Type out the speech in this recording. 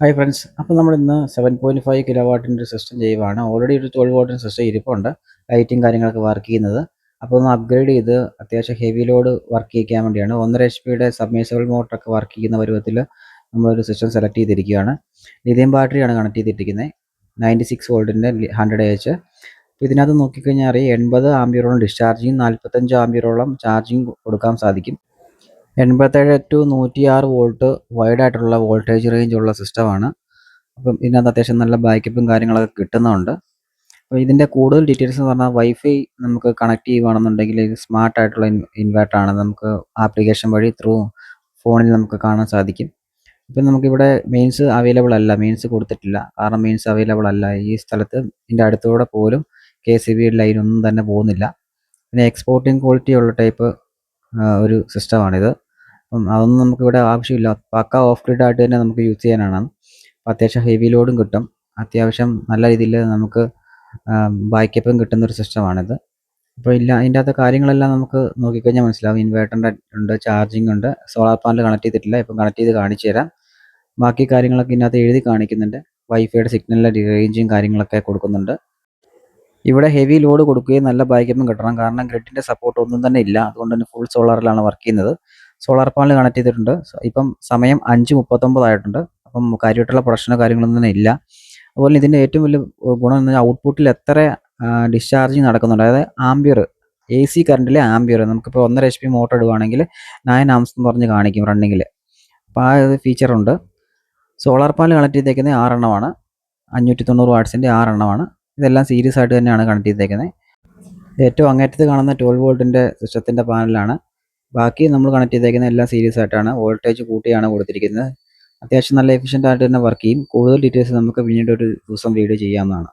Hi friends, അപ്പോൾ നമ്മൾ ഇന്ന് 7.5 കിലോ വാട്ടിൻ്റെ സിസ്റ്റം ചെയ്യുവാണ്. ഓൾറെഡി ഒരു 12 വാട്ടിൻ്റെ സിസ്റ്റം ഇരിപ്പുണ്ട്, ലൈറ്റും കാര്യങ്ങളൊക്കെ വർക്ക് ചെയ്യുന്നത്. അപ്പോൾ ഒന്ന് അപ്ഗ്രേഡ് ചെയ്ത് അത്യാവശ്യം ഹെവി ലോഡ് വർക്ക് ചെയ്യിക്കാൻ വേണ്ടിയാണ്. 1.5 HP സബ്മേഴ്സിബിൾ മോട്ടറൊക്കെ വർക്ക് ചെയ്യുന്ന പരുവത്തിൽ നമ്മളൊരു സിസ്റ്റം സെലക്ട് ചെയ്തിരിക്കുകയാണ്. ലിഥിയം ബാറ്ററിയാണ് കണക്ട് ചെയ്തിട്ടിരിക്കുന്നത്, 96 വോൾട്ടിൻ്റെ 100Ah. അപ്പോൾ ഇതിനകത്ത് നോക്കിക്കഴിഞ്ഞാൽ അറിയാം 80 ആംപിയറോളം ഡിസ്ചാർജിങ്, 45 ആംപിയറോളം ചാർജിങ് കൊടുക്കാൻ സാധിക്കും. 87 ടു 106 വോൾട്ട് വൈഡായിട്ടുള്ള വോൾട്ടേജ് റേഞ്ച് ഉള്ള സിസ്റ്റമാണ്. അപ്പം ഇതിനകത്ത് അത്യാവശ്യം നല്ല ബാക്കപ്പും കാര്യങ്ങളൊക്കെ കിട്ടുന്നുണ്ട്. അപ്പോൾ ഇതിൻ്റെ കൂടുതൽ ഡീറ്റെയിൽസ് എന്ന് പറഞ്ഞാൽ വൈഫൈ നമുക്ക് കണക്ട് ചെയ്യുകയാണെന്നുണ്ടെങ്കിൽ ഇത് സ്മാർട്ടായിട്ടുള്ള ഇൻവെർട്ടറാണ്. നമുക്ക് ആപ്ലിക്കേഷൻ വഴി ത്രൂ ഫോണിൽ നമുക്ക് കാണാൻ സാധിക്കും. ഇപ്പം നമുക്കിവിടെ മെയിൻസ് അവൈലബിൾ അല്ല, മെയിൻസ് കൊടുത്തിട്ടില്ല. കാരണം മെയിൻസ് അവൈലബിൾ അല്ല ഈ സ്ഥലത്ത്. ഇതിൻ്റെ അടുത്തൂടെ പോലും KCB ലൈൻ ഒന്നും തന്നെ പോകുന്നില്ല. പിന്നെ എക്സ്പോർട്ടിങ് ക്വാളിറ്റി ഉള്ള ടൈപ്പ് ഒരു സിസ്റ്റമാണിത്. അപ്പം അതൊന്നും നമുക്കിവിടെ ആവശ്യമില്ല, പക്ക ഓഫ് ഗ്രിഡ് ആയിട്ട് തന്നെ നമുക്ക് യൂസ് ചെയ്യാനാണ്. അപ്പോൾ അത്യാവശ്യം ഹെവി ലോഡും കിട്ടും, അത്യാവശ്യം നല്ല രീതിയിൽ നമുക്ക് ബാക്കപ്പും കിട്ടുന്നൊരു സിസ്റ്റമാണിത്. അപ്പോൾ അതിൻ്റെ അകത്തെ കാര്യങ്ങളെല്ലാം നമുക്ക് നോക്കിക്കഴിഞ്ഞാൽ മനസ്സിലാവും. ഇൻവേർട്ടറിൻ്റെ ഉണ്ട്, ചാർജിങ് ഉണ്ട്, സോളാർ പാനൽ കണക്ട് ചെയ്തിട്ടില്ല, ഇപ്പം കണക്ട് ചെയ്ത് കാണിച്ചു തരാം. ബാക്കി കാര്യങ്ങളൊക്കെ ഇതിനകത്ത് എഴുതി കാണിക്കുന്നുണ്ട്. വൈഫൈയുടെ സിഗ്നലിൻ്റെ റേഞ്ചും കാര്യങ്ങളൊക്കെ കൊടുക്കുന്നുണ്ട്. ഇവിടെ ഹെവി ലോഡ് കൊടുക്കുകയും നല്ല ബാക്കപ്പും കിട്ടണം, കാരണം ഗ്രിഡിൻ്റെ സപ്പോർട്ട് ഒന്നും തന്നെ ഇല്ല. അതുകൊണ്ട് തന്നെ ഫുൾ സോളാറിലാണ് വർക്ക് ചെയ്യുന്നത്. സോളാർ പാനൽ കണക്ട് ചെയ്തിട്ടുണ്ട്. ഇപ്പം സമയം 5:39 ആയിട്ടുണ്ട്. അപ്പം കാര്യമായിട്ടുള്ള പ്രൊഡക്ഷനോ കാര്യങ്ങളൊന്നും തന്നെ ഇല്ല. അതുപോലെ ഇതിൻ്റെ ഏറ്റവും വലിയ ഗുണം എന്ന് പറഞ്ഞാൽ ഔട്ട്പുട്ടിൽ എത്ര ഡിസ്ചാർജിങ് നടക്കുന്നുണ്ട്, അതായത് ആംബിയർ, AC കറണ്ടിലെ ആംബിയർ. നമുക്കിപ്പോൾ 1.5 HP മോട്ടർ ഇടുവാണെങ്കിൽ 9 ആംസ് എന്ന് പറഞ്ഞ് കാണിക്കും റണ്ണിങ്ങിൽ. അപ്പോൾ ആ ഒരു ഫീച്ചറുണ്ട്. സോളാർ പാനൽ കണക്ട് ചെയ്തേക്കുന്നത് 6 എണ്ണമാണ്, 590 വാട്ട്സിൻ്റെ 6 എണ്ണമാണ്. ഇതെല്ലാം സീരീസ് ആയിട്ട് തന്നെയാണ് കണക്ട് ചെയ്തേക്കുന്നത്. ഏറ്റവും അങ്ങേറ്റത്ത് കാണുന്ന 12 വോൾട്ടിൻ്റെ സിസ്റ്റത്തിൻ്റെ പാനലാണ്. ബാക്കി നമ്മൾ കണക്ട് ചെയ്തേക്കുന്ന എല്ലാം സീരീസ് ആയിട്ടാണ്, വോൾട്ടേജ് കൂട്ടിയാണ് കൊടുത്തിരിക്കുന്നത്. അത്യാവശ്യം നല്ല എഫിഷ്യൻ്റ് ആയിട്ട് തന്നെ വർക്ക് ചെയ്യും. കൂടുതൽ ഡീറ്റെയിൽസ് നമുക്ക് പിന്നീട് ഒരു ദിവസം വീഡിയോ ചെയ്യാവുന്നതാണ്.